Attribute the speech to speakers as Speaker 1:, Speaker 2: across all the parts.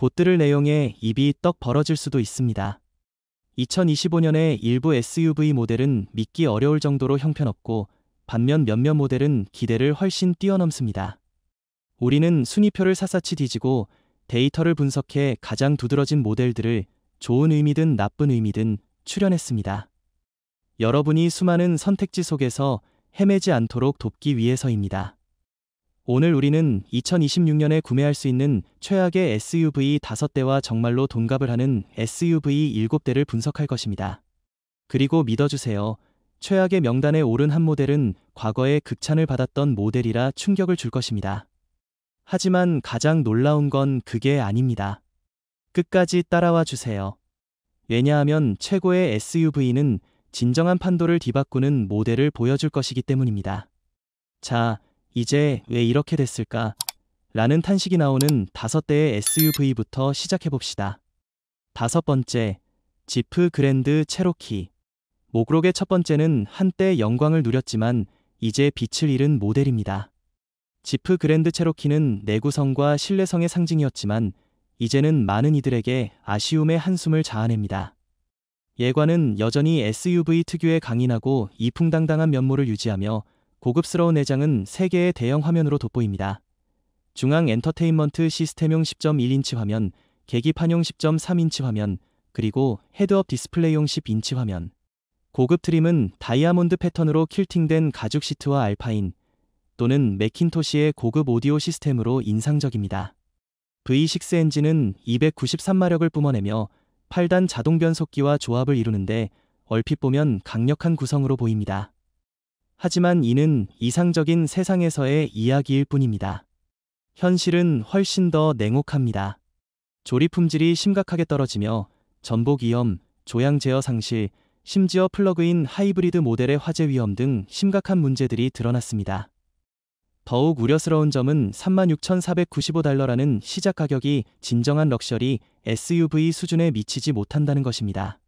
Speaker 1: 곧 들을 내용에 입이 떡 벌어질 수도 있습니다. 2025년에 일부 SUV 모델은 믿기 어려울 정도로 형편없고 반면 몇몇 모델은 기대를 훨씬 뛰어넘습니다. 우리는 순위표를 샅샅이 뒤지고 데이터를 분석해 가장 두드러진 모델들을 좋은 의미든 나쁜 의미든 추려냈습니다. 여러분이 수많은 선택지 속에서 헤매지 않도록 돕기 위해서입니다. 오늘 우리는 2026년에 구매할 수 있는 최악의 SUV 5대와 정말로 돈값을 하는 SUV 7대를 분석할 것입니다. 그리고 믿어주세요. 최악의 명단에 오른 한 모델은 과거에 극찬을 받았던 모델이라 충격을 줄 것입니다. 하지만 가장 놀라운 건 그게 아닙니다. 끝까지 따라와 주세요. 왜냐하면 최고의 SUV는 진정한 판도를 뒤바꾸는 모델을 보여줄 것이기 때문입니다. 자, 이제 왜 이렇게 됐을까? 라는 탄식이 나오는 5대의 SUV부터 시작해봅시다. 5번째, 지프 그랜드 체로키. 목록의 첫 번째는 한때 영광을 누렸지만 이제 빛을 잃은 모델입니다. 지프 그랜드 체로키는 내구성과 신뢰성의 상징이었지만 이제는 많은 이들에게 아쉬움의 한숨을 자아냅니다. 예관은 여전히 SUV 특유의 강인하고 이풍당당한 면모를 유지하며 고급스러운 내장은 3개의 대형 화면으로 돋보입니다. 중앙 엔터테인먼트 시스템용 10.1인치 화면, 계기판용 10.3인치 화면, 그리고 헤드업 디스플레이용 10인치 화면. 고급 트림은 다이아몬드 패턴으로 퀼팅된 가죽 시트와 알파인 또는 매킨토시의 고급 오디오 시스템으로 인상적입니다. V6 엔진은 293마력을 뿜어내며 8단 자동 변속기와 조합을 이루는데 얼핏 보면 강력한 구성으로 보입니다. 하지만 이는 이상적인 세상에서의 이야기일 뿐입니다. 현실은 훨씬 더 냉혹합니다. 조립 품질이 심각하게 떨어지며 전복 위험, 조향 제어 상실, 심지어 플러그인 하이브리드 모델의 화재 위험 등 심각한 문제들이 드러났습니다. 더욱 우려스러운 점은 36,495달러라는 시작 가격이 진정한 럭셔리 SUV 수준에 미치지 못한다는 것입니다.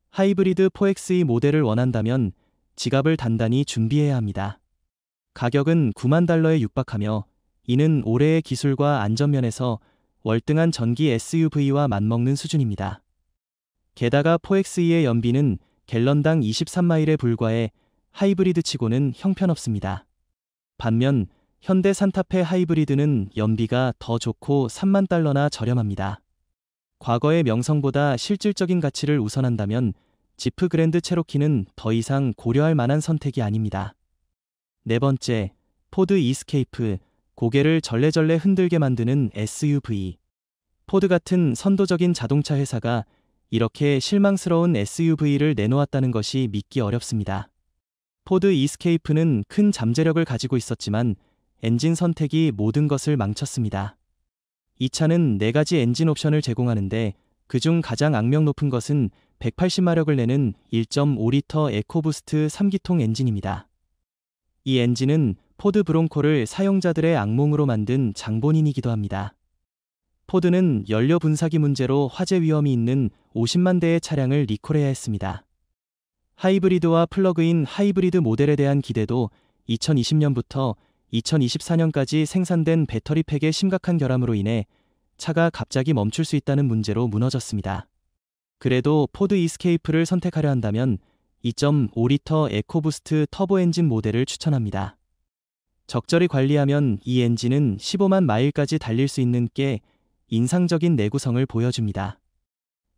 Speaker 1: 하이브리드 4Xe 모델을 원한다면 지갑을 단단히 준비해야 합니다. 가격은 9만 달러에 육박하며 이는 올해의 기술과 안전면에서 월등한 전기 SUV와 맞먹는 수준입니다. 게다가 4Xe의 연비는 갤런당 23마일에 불과해 하이브리드치고는 형편없습니다. 반면 현대 산타페 하이브리드는 연비가 더 좋고 3만 달러나 저렴합니다. 과거의 명성보다 실질적인 가치를 우선한다면 지프 그랜드 체로키는 더 이상 고려할 만한 선택이 아닙니다. 4번째, 포드 이스케이프, 고개를 절레절레 흔들게 만드는 SUV. 포드 같은 선도적인 자동차 회사가 이렇게 실망스러운 SUV를 내놓았다는 것이 믿기 어렵습니다. 포드 이스케이프는 큰 잠재력을 가지고 있었지만 엔진 선택이 모든 것을 망쳤습니다. 이 차는 4가지 엔진 옵션을 제공하는데 그중 가장 악명 높은 것은 180마력을 내는 1.5리터 에코부스트 3기통 엔진입니다. 이 엔진은 포드 브론코를 사용자들의 악몽으로 만든 장본인이기도 합니다. 포드는 연료 분사기 문제로 화재 위험이 있는 50만 대의 차량을 리콜해야 했습니다. 하이브리드와 플러그인 하이브리드 모델에 대한 기대도 2020년부터 2024년까지 생산된 배터리 팩의 심각한 결함으로 인해 차가 갑자기 멈출 수 있다는 문제로 무너졌습니다. 그래도 포드 이스케이프를 선택하려 한다면 2.5리터 에코부스트 터보 엔진 모델을 추천합니다. 적절히 관리하면 이 엔진은 15만 마일까지 달릴 수 있는 꽤 인상적인 내구성을 보여줍니다.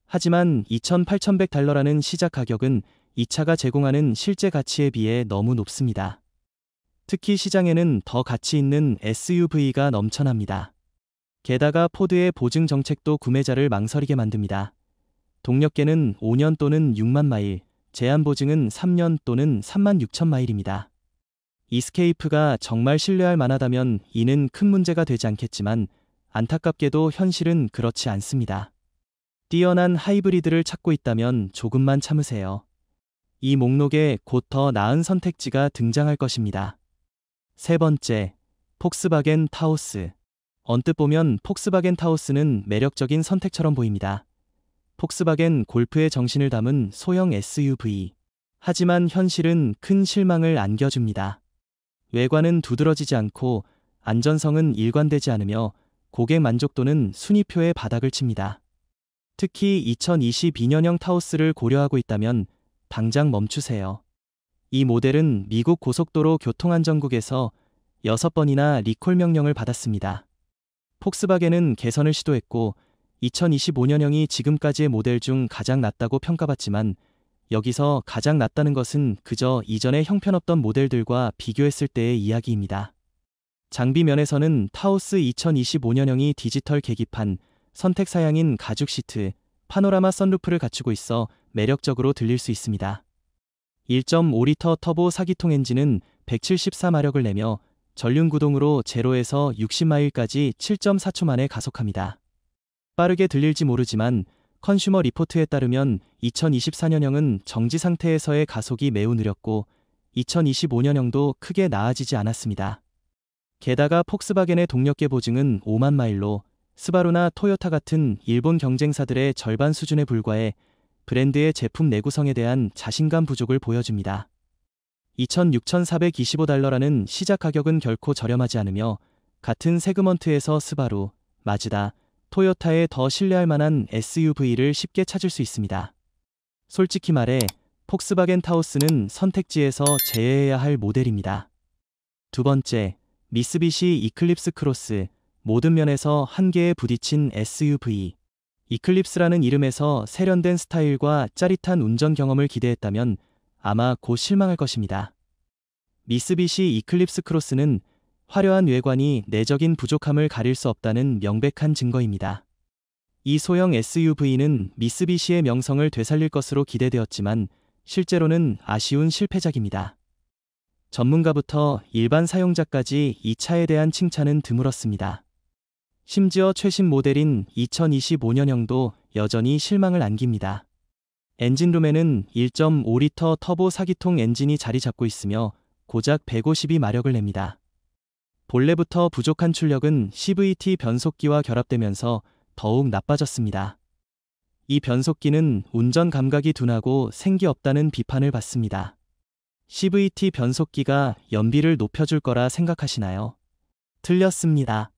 Speaker 1: 하지만 2,8,100달러라는 시작 가격은 이 차가 제공하는 실제 가치에 비해 너무 높습니다. 특히 시장에는 더 가치 있는 SUV가 넘쳐납니다. 게다가 포드의 보증 정책도 구매자를 망설이게 만듭니다. 동력계는 5년 또는 6만 마일, 제한 보증은 3년 또는 3만 6천 마일입니다. 이스케이프가 정말 신뢰할 만하다면 이는 큰 문제가 되지 않겠지만 안타깝게도 현실은 그렇지 않습니다. 뛰어난 하이브리드를 찾고 있다면 조금만 참으세요. 이 목록에 곧 더 나은 선택지가 등장할 것입니다. 3번째, 폭스바겐 타오스. 언뜻 보면 폭스바겐 타오스는 매력적인 선택처럼 보입니다. 폭스바겐 골프의 정신을 담은 소형 SUV. 하지만 현실은 큰 실망을 안겨줍니다. 외관은 두드러지지 않고 안전성은 일관되지 않으며 고객 만족도는 순위표의 바닥을 칩니다. 특히 2022년형 타오스를 고려하고 있다면 당장 멈추세요. 이 모델은 미국 고속도로 교통안전국에서 6번이나 리콜 명령을 받았습니다. 폭스바겐은 개선을 시도했고 2025년형이 지금까지의 모델 중 가장 낫다고 평가받지만 여기서 가장 낫다는 것은 그저 이전에 형편없던 모델들과 비교했을 때의 이야기입니다. 장비 면에서는 타오스 2025년형이 디지털 계기판, 선택 사양인 가죽 시트, 파노라마 선루프를 갖추고 있어 매력적으로 들릴 수 있습니다. 1.5리터 터보 4기통 엔진은 174마력을 내며 전륜 구동으로 0에서 60마일까지 7.4초 만에 가속합니다. 빠르게 들릴지 모르지만 컨슈머 리포트에 따르면 2024년형은 정지 상태에서의 가속이 매우 느렸고 2025년형도 크게 나아지지 않았습니다. 게다가 폭스바겐의 동력계 보증은 5만 마일로 스바루나 토요타 같은 일본 경쟁사들의 절반 수준에 불과해 브랜드의 제품 내구성에 대한 자신감 부족을 보여줍니다. 26,425달러라는 시작 가격은 결코 저렴하지 않으며 같은 세그먼트에서 스바루, 마즈다, 토요타에 더 신뢰할 만한 SUV를 쉽게 찾을 수 있습니다. 솔직히 말해 폭스바겐 타오스는 선택지에서 제외해야 할 모델입니다. 두 번째, 미쓰비시 이클립스 크로스, 모든 면에서 한계에 부딪힌 SUV. 이클립스라는 이름에서 세련된 스타일과 짜릿한 운전 경험을 기대했다면 아마 곧 실망할 것입니다. 미쓰비시 이클립스 크로스는 화려한 외관이 내적인 부족함을 가릴 수 없다는 명백한 증거입니다. 이 소형 SUV는 미쓰비시의 명성을 되살릴 것으로 기대되었지만 실제로는 아쉬운 실패작입니다. 전문가부터 일반 사용자까지 이 차에 대한 칭찬은 드물었습니다. 심지어 최신 모델인 2025년형도 여전히 실망을 안깁니다. 엔진룸에는 1.5리터 터보 4기통 엔진이 자리 잡고 있으며 고작 152마력을 냅니다. 본래부터 부족한 출력은 CVT 변속기와 결합되면서 더욱 나빠졌습니다. 이 변속기는 운전 감각이 둔하고 생기 없다는 비판을 받습니다. CVT 변속기가 연비를 높여줄 거라 생각하시나요? 틀렸습니다.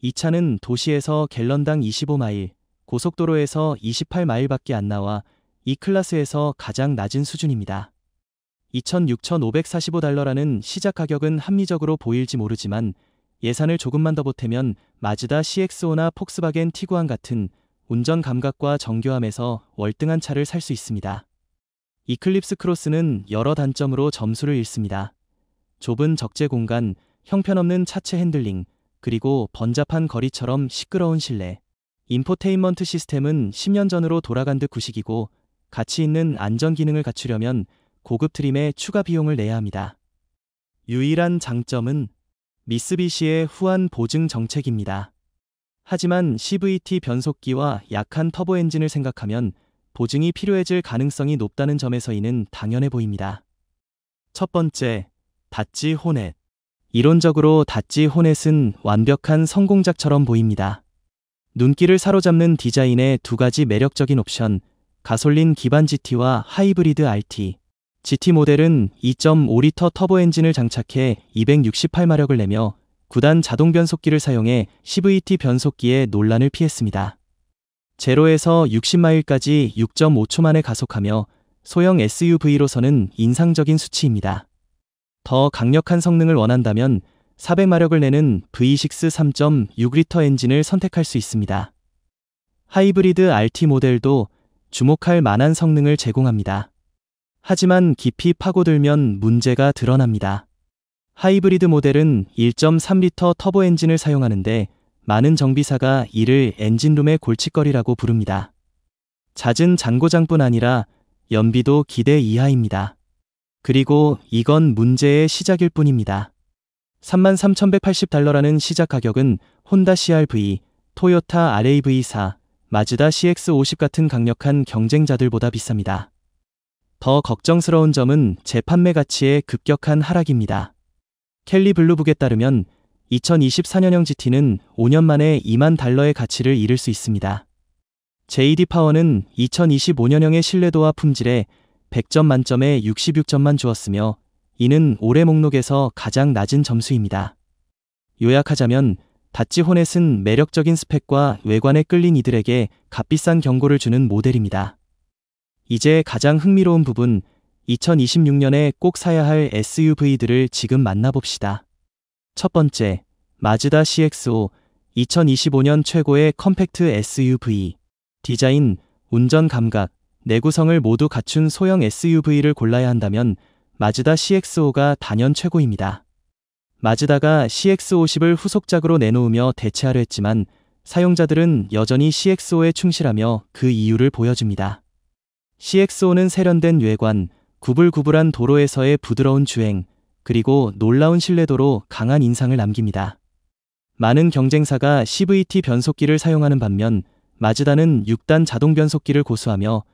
Speaker 1: 이 차는 도시에서 갤런당 25마일, 고속도로에서 28마일밖에 안 나와 이 클래스에서 가장 낮은 수준입니다. 26,545달러라는 시작 가격은 합리적으로 보일지 모르지만 예산을 조금만 더 보태면 마즈다 CX-5나 폭스바겐 티구안 같은 운전 감각과 정교함에서 월등한 차를 살 수 있습니다. 이클립스 크로스는 여러 단점으로 점수를 읽습니다. 좁은 적재 공간, 형편없는 차체 핸들링, 그리고 번잡한 거리처럼 시끄러운 실내. 인포테인먼트 시스템은 10년 전으로 돌아간 듯 구식이고 가치 있는 안전 기능을 갖추려면 고급 트림에 추가 비용을 내야 합니다. 유일한 장점은 미쓰비시의 후한 보증 정책입니다. 하지만 CVT 변속기와 약한 터보 엔진을 생각하면 보증이 필요해질 가능성이 높다는 점에서이는 당연해 보입니다. 첫 번째, 다지 호넷. 이론적으로 다지 호넷은 완벽한 성공작처럼 보입니다. 눈길을 사로잡는 디자인의 두 가지 매력적인 옵션, 가솔린 기반 GT와 하이브리드 RT. GT 모델은 2.5리터 터보 엔진을 장착해 268마력을 내며 9단 자동 변속기를 사용해 CVT 변속기의 논란을 피했습니다. 0에서 60마일까지 6.5초 만에 가속하며 소형 SUV로서는 인상적인 수치입니다. 더 강력한 성능을 원한다면 400마력을 내는 V6 3.6리터 엔진을 선택할 수 있습니다. 하이브리드 RT 모델도 주목할 만한 성능을 제공합니다. 하지만 깊이 파고들면 문제가 드러납니다. 하이브리드 모델은 1.3리터 터보 엔진을 사용하는데 많은 정비사가 이를 엔진룸의 골칫거리라고 부릅니다. 잦은 잔고장뿐 아니라 연비도 기대 이하입니다. 그리고 이건 문제의 시작일 뿐입니다. 33,180달러라는 시작 가격은 혼다 CR-V, 토요타 RAV4, 마즈다 CX-50 같은 강력한 경쟁자들보다 비쌉니다. 더 걱정스러운 점은 재판매 가치의 급격한 하락입니다. 켈리 블루북에 따르면 2024년형 GT는 5년 만에 2만 달러의 가치를 잃을 수 있습니다. JD 파워는 2025년형의 신뢰도와 품질에 100점 만점에 66점만 주었으며 이는 올해 목록에서 가장 낮은 점수입니다. 요약하자면 다치 호넷은 매력적인 스펙과 외관에 끌린 이들에게 값비싼 경고를 주는 모델입니다. 이제 가장 흥미로운 부분, 2026년에 꼭 사야 할 SUV들을 지금 만나봅시다. 첫 번째, 마즈다 CX-5, 2025년 최고의 컴팩트 SUV. 디자인, 운전 감각, 내구성을 모두 갖춘 소형 SUV를 골라야 한다면 마즈다 CX-5가 단연 최고입니다. 마즈다가 CX-50을 후속작으로 내놓으며 대체하려 했지만 사용자들은 여전히 CX-5에 충실하며 그 이유를 보여줍니다. CX-5는 세련된 외관, 구불구불한 도로에서의 부드러운 주행, 그리고 놀라운 신뢰도로 강한 인상을 남깁니다. 많은 경쟁사가 CVT 변속기를 사용하는 반면 마즈다는 6단 자동 변속기를 고수하며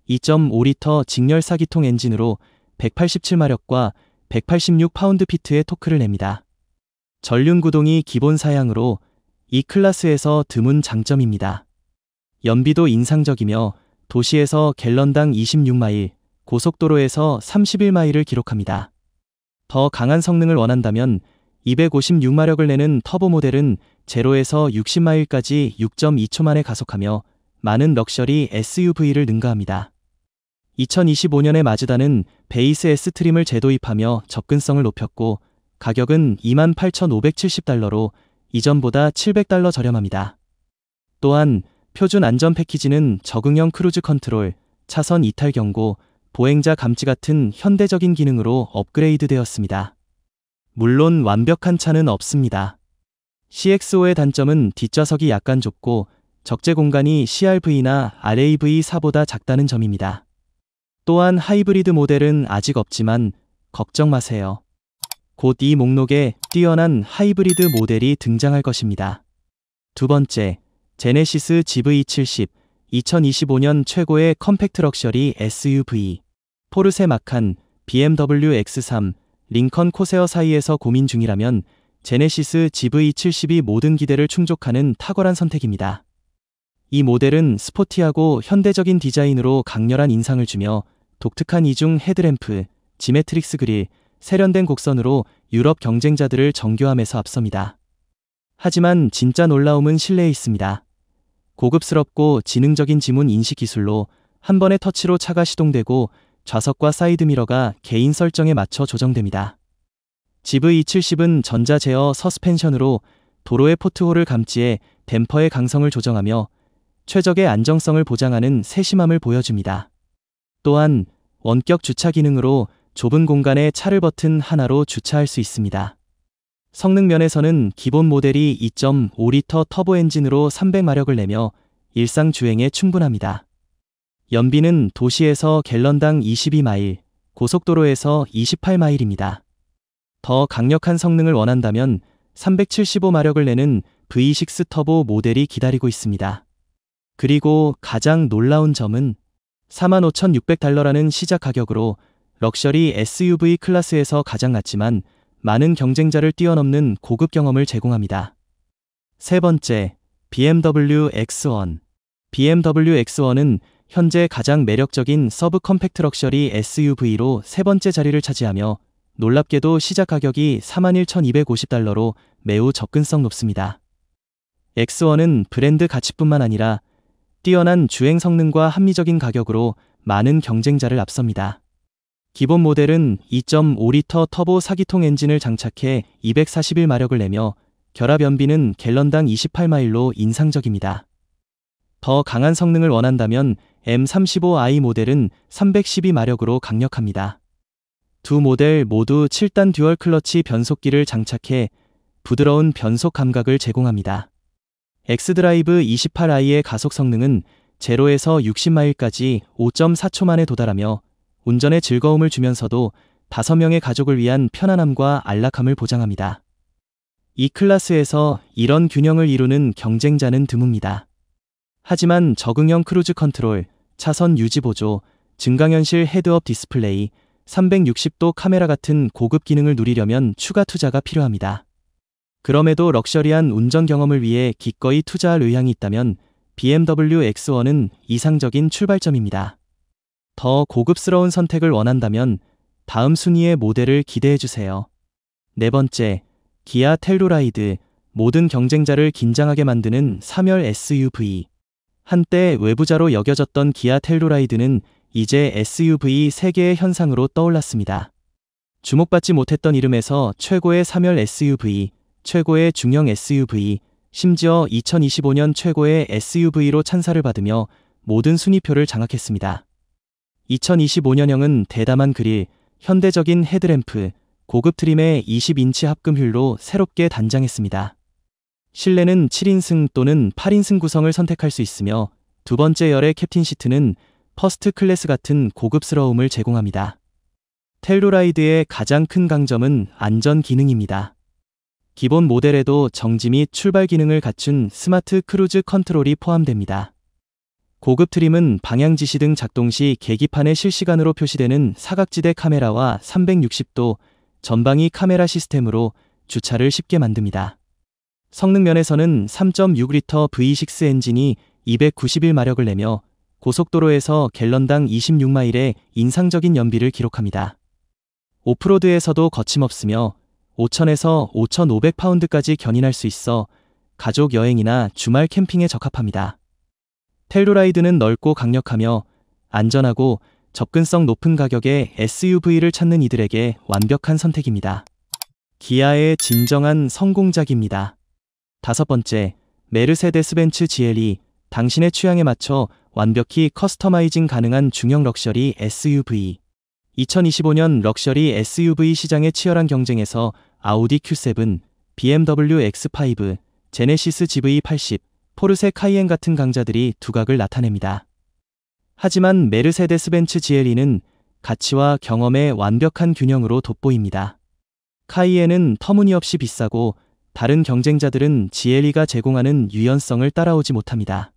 Speaker 1: 2.5리터 직렬 4기통 엔진으로 187마력과 186파운드-피트의 토크를 냅니다. 전륜 구동이 기본 사양으로 이 클래스에서 드문 장점입니다. 연비도 인상적이며 도시에서 갤런당 26마일, 고속도로에서 31마일을 기록합니다. 더 강한 성능을 원한다면 256마력을 내는 터보 모델은 0에서 60마일까지 6.2초 만에 가속하며 많은 럭셔리 SUV를 능가합니다. 2025년에 마즈다는 베이스 S트림을 재도입하며 접근성을 높였고 가격은 28,570달러로 이전보다 $700 저렴합니다. 또한 표준 안전 패키지는 적응형 크루즈 컨트롤, 차선 이탈 경고, 보행자 감지 같은 현대적인 기능으로 업그레이드 되었습니다. 물론 완벽한 차는 없습니다. CX-5의 단점은 뒷좌석이 약간 좁고 적재 공간이 CR-V나 RAV4보다 작다는 점입니다. 또한 하이브리드 모델은 아직 없지만 걱정 마세요. 곧 이 목록에 뛰어난 하이브리드 모델이 등장할 것입니다. 두 번째, 제네시스 GV70, 2025년 최고의 컴팩트 럭셔리 SUV. 포르쉐 마칸, BMW X3, 링컨 코세어 사이에서 고민 중이라면 제네시스 GV70이 모든 기대를 충족하는 탁월한 선택입니다. 이 모델은 스포티하고 현대적인 디자인으로 강렬한 인상을 주며 독특한 이중 헤드램프, 지메트릭스 그릴, 세련된 곡선으로 유럽 경쟁자들을 정교함에서 앞섭니다. 하지만 진짜 놀라움은 실내에 있습니다. 고급스럽고 지능적인 지문 인식 기술로 한 번의 터치로 차가 시동되고 좌석과 사이드미러가 개인 설정에 맞춰 조정됩니다. GV70은 전자 제어 서스펜션으로 도로의 포트홀을 감지해 댐퍼의 강성을 조정하며 최적의 안정성을 보장하는 세심함을 보여줍니다. 또한 원격 주차 기능으로 좁은 공간에 차를 버튼 하나로 주차할 수 있습니다. 성능 면에서는 기본 모델이 2.5리터 터보 엔진으로 300마력을 내며 일상 주행에 충분합니다. 연비는 도시에서 갤런당 22마일, 고속도로에서 28마일입니다. 더 강력한 성능을 원한다면 375마력을 내는 V6 터보 모델이 기다리고 있습니다. 그리고 가장 놀라운 점은 45,600달러라는 시작 가격으로 럭셔리 SUV 클래스에서 가장 낮지만 많은 경쟁자를 뛰어넘는 고급 경험을 제공합니다. 세 번째, BMW X1. BMW X1은 현재 가장 매력적인 서브 컴팩트 럭셔리 SUV로 세 번째 자리를 차지하며 놀랍게도 시작 가격이 41,250달러로 매우 접근성 높습니다. X1은 브랜드 가치뿐만 아니라 뛰어난 주행 성능과 합리적인 가격으로 많은 경쟁자를 앞섭니다. 기본 모델은 2.5리터 터보 4기통 엔진을 장착해 241마력을 내며 결합 연비는 갤런당 28마일로 인상적입니다. 더 강한 성능을 원한다면 M35i 모델은 312마력으로 강력합니다. 두 모델 모두 7단 듀얼 클러치 변속기를 장착해 부드러운 변속 감각을 제공합니다. X드라이브 28i의 가속 성능은 0에서 60마일까지 5.4초 만에 도달하며 운전의 즐거움을 주면서도 5명의 가족을 위한 편안함과 안락함을 보장합니다. 이 클래스에서 이런 균형을 이루는 경쟁자는 드뭅니다. 하지만 적응형 크루즈 컨트롤, 차선 유지 보조, 증강현실 헤드업 디스플레이, 360도 카메라 같은 고급 기능을 누리려면 추가 투자가 필요합니다. 그럼에도 럭셔리한 운전 경험을 위해 기꺼이 투자할 의향이 있다면 BMW X1은 이상적인 출발점입니다. 더 고급스러운 선택을 원한다면 다음 순위의 모델을 기대해주세요. 네 번째, 기아 텔루라이드, 모든 경쟁자를 긴장하게 만드는 사멸 SUV. 한때 외부자로 여겨졌던 기아 텔루라이드는 이제 SUV 세계의 현상으로 떠올랐습니다. 주목받지 못했던 이름에서 최고의 사멸 SUV, 최고의 중형 SUV, 심지어 2025년 최고의 SUV로 찬사를 받으며 모든 순위표를 장악했습니다. 2025년형은 대담한 그릴, 현대적인 헤드램프, 고급 트림의 20인치 합금휠로 새롭게 단장했습니다. 실내는 7인승 또는 8인승 구성을 선택할 수 있으며 두 번째 열의 캡틴 시트는 퍼스트 클래스 같은 고급스러움을 제공합니다. 텔루라이드의 가장 큰 강점은 안전 기능입니다. 기본 모델에도 정지 및 출발 기능을 갖춘 스마트 크루즈 컨트롤이 포함됩니다. 고급 트림은 방향 지시 등 작동 시 계기판에 실시간으로 표시되는 사각지대 카메라와 360도 전방위 카메라 시스템으로 주차를 쉽게 만듭니다. 성능 면에서는 3.6L V6 엔진이 291마력을 내며 고속도로에서 갤런당 26마일의 인상적인 연비를 기록합니다. 오프로드에서도 거침없으며 5,000에서 5,500파운드까지 견인할 수 있어 가족 여행이나 주말 캠핑에 적합합니다. 텔루라이드는 넓고 강력하며 안전하고 접근성 높은 가격의 SUV를 찾는 이들에게 완벽한 선택입니다. 기아의 진정한 성공작입니다. 다섯 번째, 메르세데스-벤츠 GLE, 당신의 취향에 맞춰 완벽히 커스터마이징 가능한 중형 럭셔리 SUV. 2025년 럭셔리 SUV 시장의 치열한 경쟁에서 아우디 Q7, BMW X5, 제네시스 GV80, 포르쉐 카이엔 같은 강자들이 두각을 나타냅니다. 하지만 메르세데스-벤츠 GLE는 가치와 경험의 완벽한 균형으로 돋보입니다. 카이엔은 터무니없이 비싸고 다른 경쟁자들은 GLE가 제공하는 유연성을 따라오지 못합니다.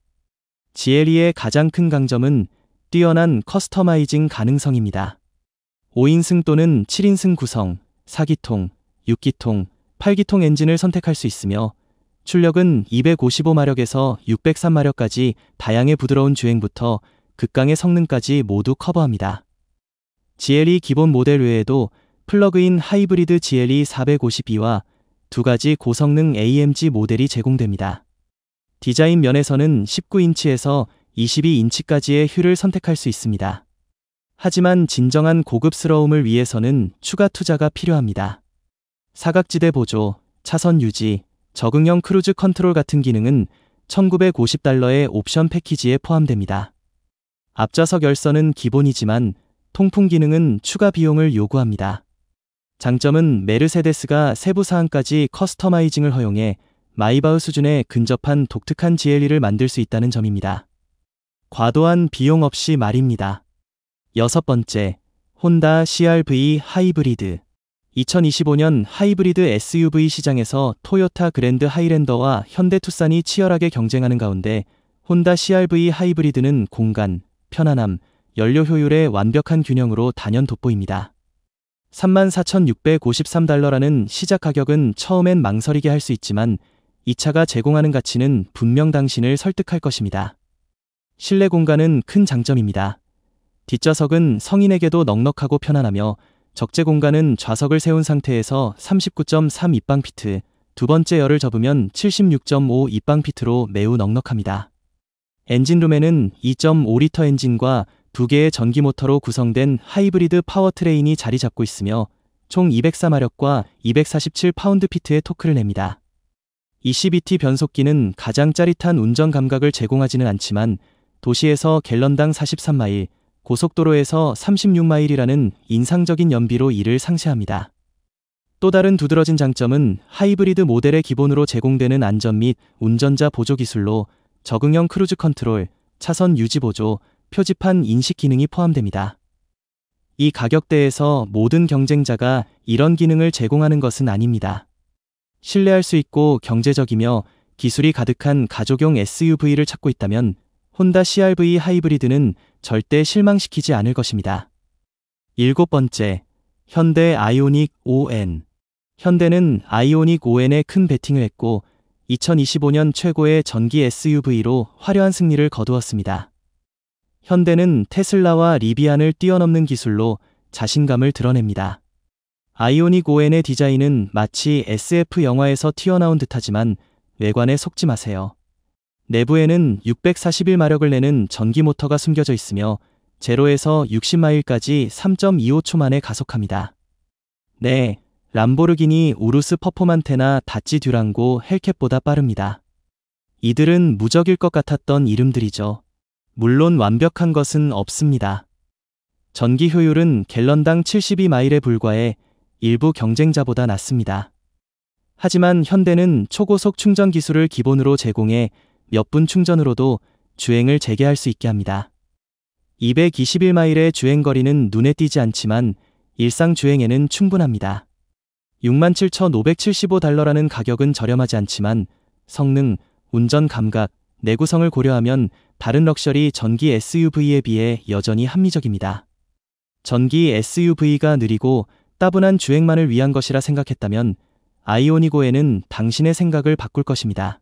Speaker 1: GLE의 가장 큰 강점은 뛰어난 커스터마이징 가능성입니다. 5인승 또는 7인승 구성, 4기통, 6기통, 8기통 엔진을 선택할 수 있으며 출력은 255마력에서 603마력까지 다양의 부드러운 주행부터 극강의 성능까지 모두 커버합니다. GLE 기본 모델 외에도 플러그인 하이브리드 GLE 452와 두 가지 고성능 AMG 모델이 제공됩니다. 디자인 면에서는 19인치에서 22인치까지의 휠을 선택할 수 있습니다. 하지만 진정한 고급스러움을 위해서는 추가 투자가 필요합니다. 사각지대 보조, 차선 유지, 적응형 크루즈 컨트롤 같은 기능은 $1,950의 옵션 패키지에 포함됩니다. 앞좌석 열선은 기본이지만 통풍 기능은 추가 비용을 요구합니다. 장점은 메르세데스가 세부 사항까지 커스터마이징을 허용해 마이바흐 수준에 근접한 독특한 GLE를 만들 수 있다는 점입니다. 과도한 비용 없이 말입니다. 여섯 번째, 혼다 CR-V 하이브리드. 2025년 하이브리드 SUV 시장에서 토요타 그랜드 하이랜더와 현대 투싼이 치열하게 경쟁하는 가운데 혼다 CR-V 하이브리드는 공간, 편안함, 연료 효율의 완벽한 균형으로 단연 돋보입니다. 34,653달러라는 시작 가격은 처음엔 망설이게 할 수 있지만 이 차가 제공하는 가치는 분명 당신을 설득할 것입니다. 실내 공간은 큰 장점입니다. 뒷좌석은 성인에게도 넉넉하고 편안하며 적재 공간은 좌석을 세운 상태에서 39.3 입방피트, 두 번째 열을 접으면 76.5 입방피트로 매우 넉넉합니다. 엔진룸에는 2.5리터 엔진과 두 개의 전기 모터로 구성된 하이브리드 파워트레인이 자리 잡고 있으며 총 204마력과 247파운드피트의 토크를 냅니다. 이 CVT 변속기는 가장 짜릿한 운전 감각을 제공하지는 않지만 도시에서 갤런당 43마일, 고속도로에서 36마일이라는 인상적인 연비로 이를 상쇄합니다. 또 다른 두드러진 장점은 하이브리드 모델의 기본으로 제공되는 안전 및 운전자 보조 기술로 적응형 크루즈 컨트롤, 차선 유지 보조, 표지판 인식 기능이 포함됩니다. 이 가격대에서 모든 경쟁자가 이런 기능을 제공하는 것은 아닙니다. 신뢰할 수 있고 경제적이며 기술이 가득한 가족용 SUV를 찾고 있다면 혼다 CR-V 하이브리드는 절대 실망시키지 않을 것입니다. 일곱 번째, 현대 아이오닉 5N. 현대는 아이오닉 5N에 큰 베팅을 했고 2025년 최고의 전기 SUV로 화려한 승리를 거두었습니다. 현대는 테슬라와 리비안을 뛰어넘는 기술로 자신감을 드러냅니다. 아이오닉 5N의 디자인은 마치 SF 영화에서 튀어나온 듯하지만 외관에 속지 마세요. 내부에는 641마력을 내는 전기 모터가 숨겨져 있으며 0에서 60마일까지 3.25초 만에 가속합니다. 네, 람보르기니 우루스 퍼포만테나 다찌 듀랑고 헬캣보다 빠릅니다. 이들은 무적일 것 같았던 이름들이죠. 물론 완벽한 것은 없습니다. 전기 효율은 갤런당 72마일에 불과해 일부 경쟁자보다 낮습니다. 하지만 현대는 초고속 충전 기술을 기본으로 제공해 몇 분 충전으로도 주행을 재개할 수 있게 합니다. 221마일의 주행거리는 눈에 띄지 않지만 일상 주행에는 충분합니다. 67,575달러라는 가격은 저렴하지 않지만 성능, 운전 감각, 내구성을 고려하면 다른 럭셔리 전기 SUV에 비해 여전히 합리적입니다. 전기 SUV가 느리고 따분한 주행만을 위한 것이라 생각했다면 아이오닉 5N은 당신의 생각을 바꿀 것입니다.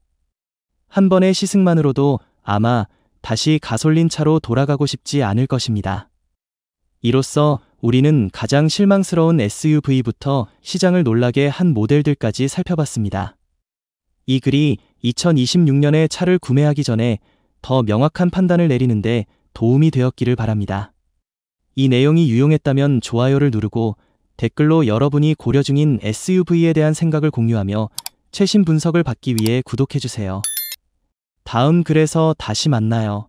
Speaker 1: 한 번의 시승만으로도 아마 다시 가솔린 차로 돌아가고 싶지 않을 것입니다. 이로써 우리는 가장 실망스러운 SUV부터 시장을 놀라게 한 모델들까지 살펴봤습니다. 이 글이 2026년에 차를 구매하기 전에 더 명확한 판단을 내리는데 도움이 되었기를 바랍니다. 이 내용이 유용했다면 좋아요를 누르고 댓글로 여러분이 고려 중인 SUV에 대한 생각을 공유하며 최신 분석을 받기 위해 구독해주세요. 다음 글에서 다시 만나요.